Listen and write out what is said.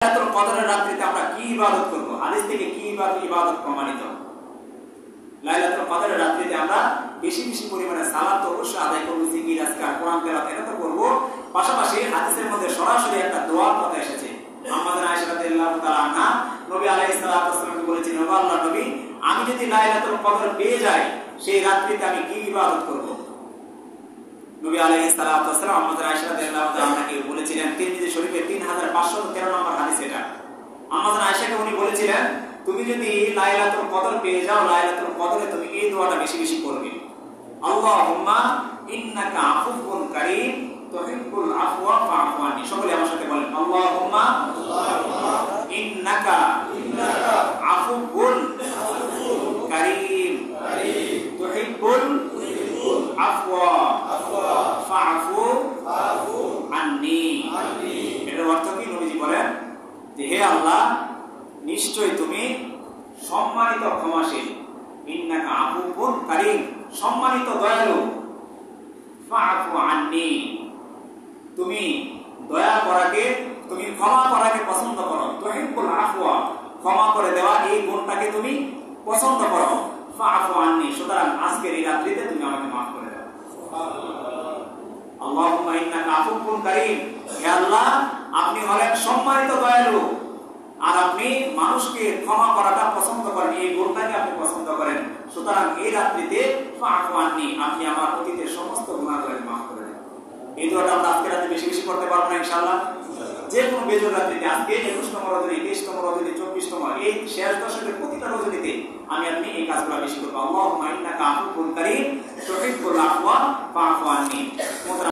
লাইলাতুল কদরের রাত্রিতে আমরা কি ইবাদত করব? হাদিস থেকে কি ইবাদত প্রমাণিত? লাইলাতুল কদরের রাত্রিতে আমরা বেশি বেশি পরিমাণে সালাত অবশ্যই আদায় করব, জিকির, আজকার, কোরআন তেলাওয়াত এটা তো করব। পাশাপাশি হাদিসের মধ্যে সরাসরি একটা দোয়ার কথা এসেছে। আমাদের আয়েশা রাদিয়াল্লাহু তাআলা আনহা নবী আলাইহিস সালাতু ওয়াসসালামকে বলেছেন, ও আল্লাহর নবী, আমি যদি লাইলাতুল কদর পেয়ে যাই সেই রাত্রিতে আমি কি ইবাদত করব? নবী আলাইহিস সালাতু ওয়াসসালাম আমাদের আয়েশা রাদিয়াল্লাহু তাআলা আনহাকে বলেছিলেন, তিরমিজি শরীফে 3513 নম্বর হাদিস এটা। আমাদের আয়েশাকে উনি বলেছিলেন, তুমি যদি লাইলাতুল কদর পেয়ে যাও, লাইলাতুল কদরে তুমি এই দোয়াটা বেশি বেশি করবে, আল্লাহুম্মা ইন্নাকা আফুউন কারীম তুহিব্বুল আফওয়া ফা'ফু আননি। সকলে আমার সাথে বলেন, আল্লাহুম্মা ইন্নাকা আফুউন কারীম তুহিব্বুল আফওয়া ফা'ফু আননি। এর অর্থ কি? নবীজি বলেন যে, হে আল্লাহ, নিশ্চয় তুমি সম্মানিত ক্ষমাশীল, ইন্নাকা আফুউন কারীম, সম্মানিত দয়ালু, ফা'ফু আননি, তুমি দয়া করাকে, তুমি ক্ষমা করাকে পছন্দ করো, তুহিব্বুল আফওয়া, ক্ষমা করে দেওয়া এই গুণটাকে তুমি পছন্দ করো, ফা'ফু আননি, সুতরাং আজকের এই রাত্রিতে তুমি আমাকে মাফ করে দাও। আল্লাহুম্মা ইন্নাকা আফুউন কারীম, হে আল্লাহ, আপনি হলেন সম্মানিত দয়ালু, আর আপনি মানুষকে ক্ষমা করাটা পছন্দ করেন, এই গুণটাকে আপনি পছন্দ করেন। সুতরাং এই রাত্রিতে ফা'ফু আননি, আপনি আমার অতীতের সমস্ত গুনাহগুলো মাফ করে দেন। এই দোয়াটা আমরা আজকে রাতে বেশি বেশি করতে পারবো না ইনশাআল্লাহ। যে কোনো বেজোর রাত্রিতে, আজকে 21তম রজনী, 23তম রজনী, 24তম, এই শেষ দশকের প্রতিটা রজনীতে আমি আপনি এই কাজগুলো বেশি করবো। আল্লাহুম্মা ইন্নাকা আফুউন কারীম তুহিব্বুল আফওয়া ফা'ফু আননি।